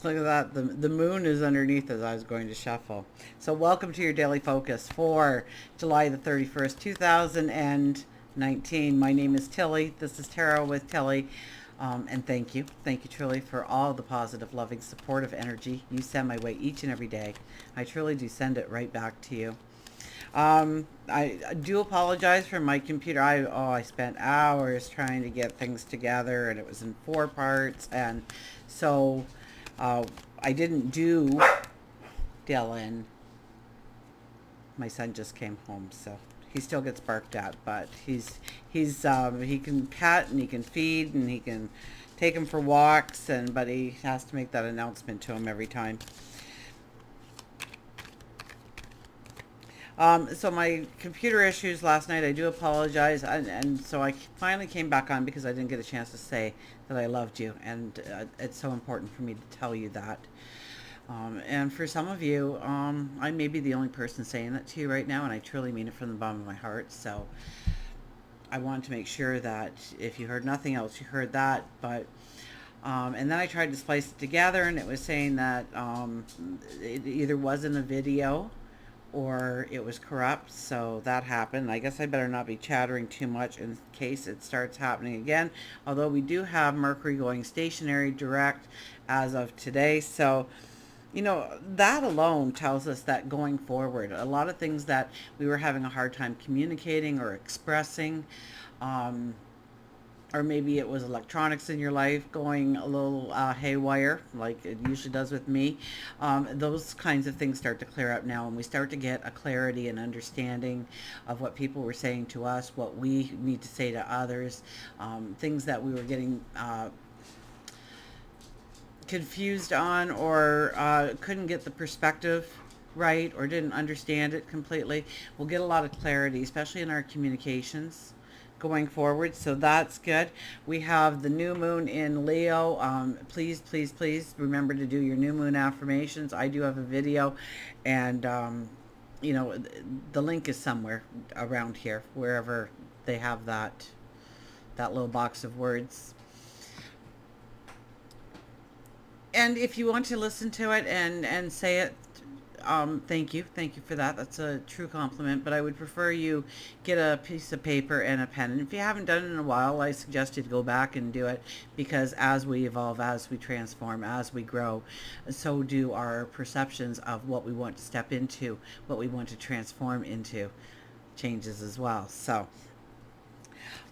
Look at that. The moon is underneath as I was going to shuffle. So welcome to your daily focus for July the 31st, 2019. My name is Tilly. This is Tarot with Tilly. And thank you. Thank you truly for all the positive, loving, supportive energy you send my way each and every day. I truly do send it right back to you. I do apologize for my computer. I spent hours trying to get things together, and it was in four parts, and so uh, I didn't do Dylan. My son just came home, so he still gets barked at, but he can pet and he can feed and he can take him for walks, and but he has to make that announcement to him every time. So my computer issues last night, I do apologize, and so I finally came back on because I didn't get a chance to say that I loved you, and it's so important for me to tell you that. And for some of you, I may be the only person saying that to you right now, and I truly mean it from the bottom of my heart. So I wanted to make sure that if you heard nothing else, you heard that. But and then I tried to splice it together, and it was saying that it either wasn't a video or it was corrupt. So that happened. I guess I better not be chattering too much in case it starts happening again. Although we do have Mercury going stationary direct as of today. So that alone tells us that going forward, a lot of things that we were having a hard time communicating or expressing, um, or maybe it was electronics in your life going a little haywire, like it usually does with me. Those kinds of things start to clear up now, and we start to get a clarity and understanding of what people were saying to us, what we need to say to others, things that we were getting confused on, or couldn't get the perspective right, or didn't understand it completely. We'll get a lot of clarity, especially in our communications going forward. So that's good. We have the new moon in Leo. Please, please, please remember to do your new moon affirmations. I do have a video, and you know, the link is somewhere around here, wherever they have that little box of words. And if you want to listen to it and say it, thank you for that. That's a true compliment. But I would prefer you get a piece of paper and a pen. And if you haven't done it in a while, I suggest you to go back and do it, because as we evolve, as we transform, as we grow, so do our perceptions of what we want to step into, what we want to transform into, changes as well. So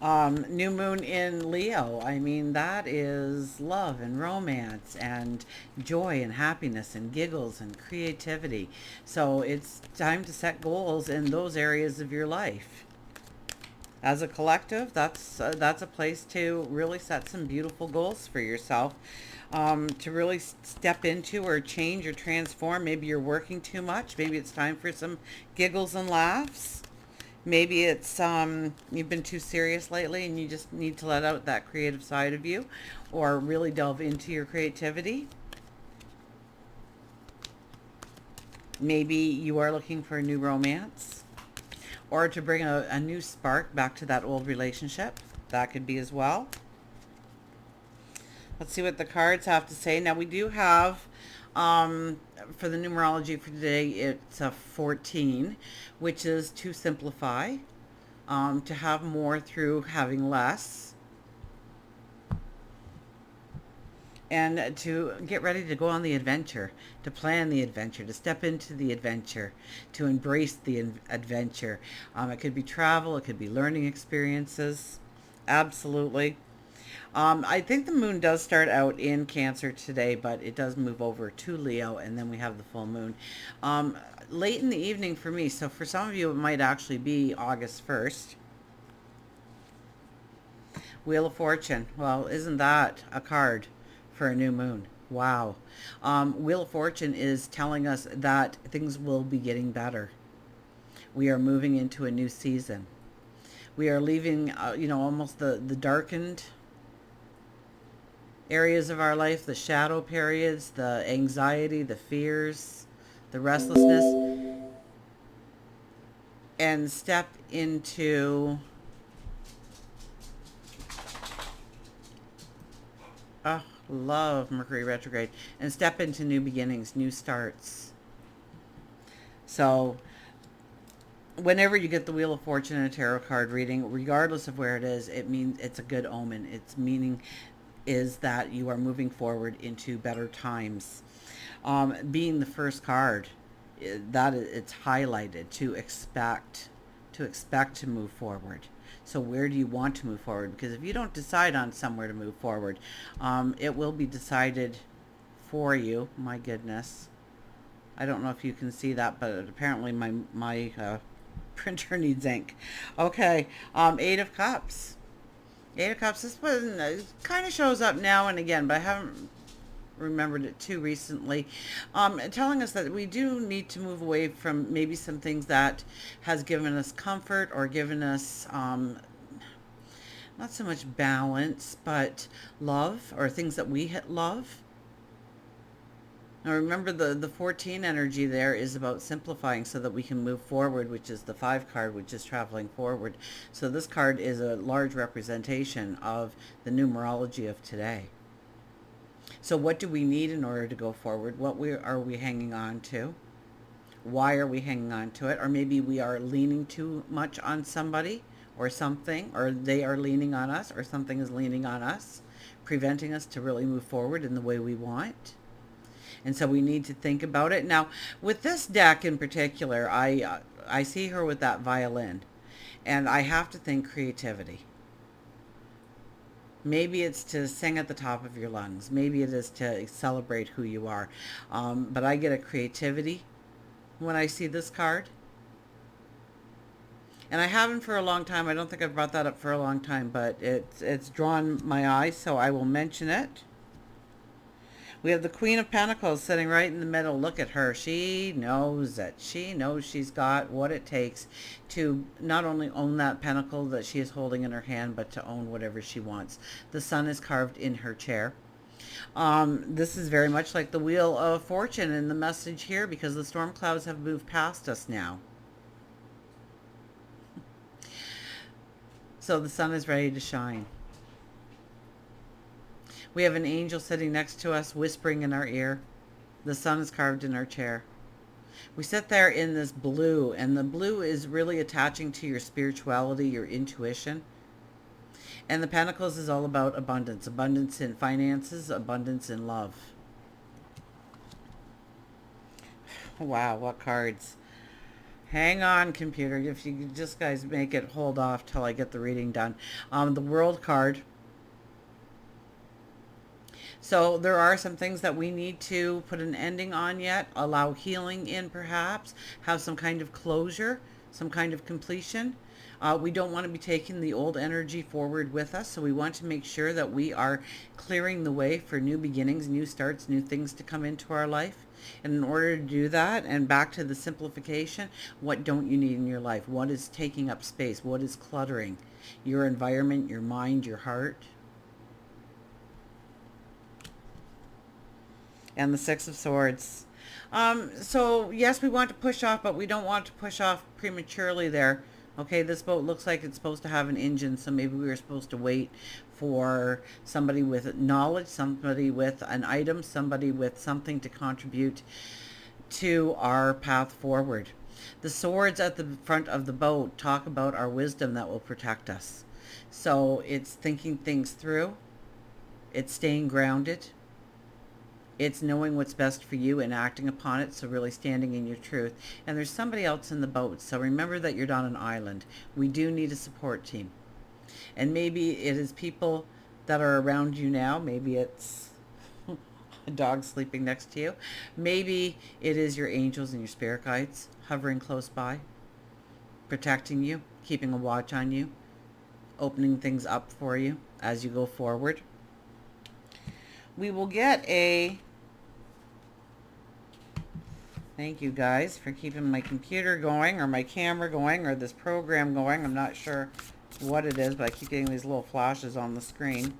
new moon in Leo. I mean, that is love and romance and joy and happiness and giggles and creativity. So it's time to set goals in those areas of your life. As a collective, that's a place to really set some beautiful goals for yourself. To really step into or change or transform. Maybe you're working too much. Maybe it's time for some giggles and laughs. Maybe it's you've been too serious lately and you just need to let out that creative side of you, or really delve into your creativity. Maybe you are looking for a new romance, or to bring a new spark back to that old relationship. That could be as well. Let's see what the cards have to say. Now we do have, for the numerology for today, it's a 14, which is to simplify, to have more through having less, and to get ready to go on the adventure, to plan the adventure, to step into the adventure, to embrace the adventure. It could be travel, it could be learning experiences. Absolutely. I think the moon does start out in Cancer today, but it does move over to Leo, and then we have the full moon late in the evening for me. So for some of you, it might actually be August 1st. Wheel of Fortune. Well, isn't that a card for a new moon? Wow. Wheel of Fortune is telling us that things will be getting better. We are moving into a new season. We are leaving, almost the darkened areas of our life, the shadow periods, the anxiety, the fears, the restlessness, and step into Love Mercury retrograde. And step into new beginnings, new starts. So whenever you get the Wheel of Fortune in a tarot card reading, regardless of where it is, it means it's a good omen. Its meaning is that you are moving forward into better times. Being the first card, it's highlighted to expect to move forward. So where do you want to move forward? Because if you don't decide on somewhere to move forward, it will be decided for you. My goodness. I don't know if you can see that, but apparently my printer needs ink. Okay, Eight of Cups. Eight of Cups. This one kind of shows up now and again, but I haven't remembered it too recently. Telling us that we do need to move away from maybe some things that has given us comfort or given us not so much balance, but love, or things that we love. Now remember, the 14 energy there is about simplifying so that we can move forward, which is the 5 card, which is traveling forward. So this card is a large representation of the numerology of today. So what do we need in order to go forward? Are we hanging on to? Why are we hanging on to it? Or maybe we are leaning too much on somebody or something, or they are leaning on us, or something is leaning on us, preventing us to really move forward in the way we want. And so we need to think about it. Now, with this deck in particular, I see her with that violin, and I have to think creativity. Maybe it's to sing at the top of your lungs. Maybe it is to celebrate who you are. But I get a creativity when I see this card. And I haven't for a long time. I don't think I've brought that up for a long time, but it's drawn my eye, so I will mention it. We have the Queen of Pentacles sitting right in the middle. Look at her. She knows it. She knows she's got what it takes to not only own that pentacle that she is holding in her hand, but to own whatever she wants. The sun is carved in her chair. This is very much like the Wheel of Fortune in the message here, because the storm clouds have moved past us now. So the sun is ready to shine. We have an angel sitting next to us, whispering in our ear. The sun is carved in our chair. We sit there in this blue, and the blue is really attaching to your spirituality, your intuition. And the Pentacles is all about abundance. Abundance in finances, abundance in love. Wow, what cards. Hang on, computer. If you just guys make it hold off till I get the reading done. The World card. So there are some things that we need to put an ending on yet, allow healing in perhaps, have some kind of closure, some kind of completion. We don't want to be taking the old energy forward with us, so we want to make sure that we are clearing the way for new beginnings, new starts, new things to come into our life. And in order to do that, and back to the simplification, what don't you need in your life? What is taking up space? What is cluttering your environment, your mind, your heart? And the Six of Swords. So yes, we want to push off, but we don't want to push off prematurely there. Okay, this boat looks like it's supposed to have an engine, so maybe we were supposed to wait for somebody with knowledge, somebody with an item, somebody with something to contribute to our path forward. The swords at the front of the boat talk about our wisdom that will protect us. So it's thinking things through. It's staying grounded. It's knowing what's best for you and acting upon it, so really standing in your truth. And there's somebody else in the boat, so remember that you're not an island. We do need a support team. And maybe it is people that are around you now. Maybe it's a dog sleeping next to you. Maybe it is your angels and your spirit guides hovering close by, protecting you, keeping a watch on you, opening things up for you as you go forward. We will get a... Thank you guys for keeping my computer going, or my camera going, or this program going. I'm not sure what it is, but I keep getting these little flashes on the screen.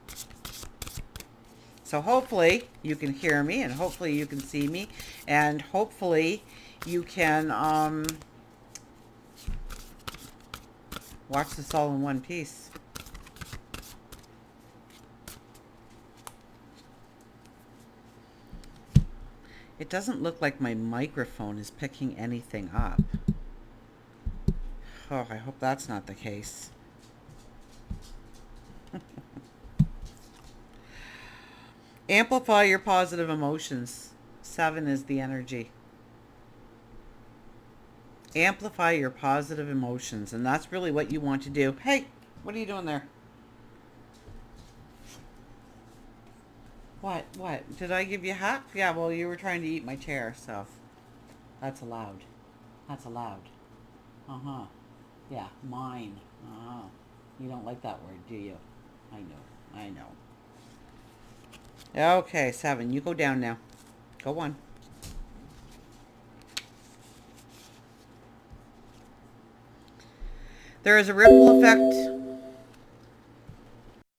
So hopefully you can hear me, and hopefully you can see me, and hopefully you can watch this all in one piece. It doesn't look like my microphone is picking anything up. Oh, I hope that's not the case. Amplify your positive emotions. 7 is the energy. Amplify your positive emotions, and that's really what you want to do. Hey, what are you doing there? What? Did I give you a hat? Yeah, well, you were trying to eat my chair, so that's allowed. That's allowed. Uh-huh. Yeah, mine. Uh-huh. You don't like that word, do you? I know. Okay, 7. You go down now. Go on. There is a ripple effect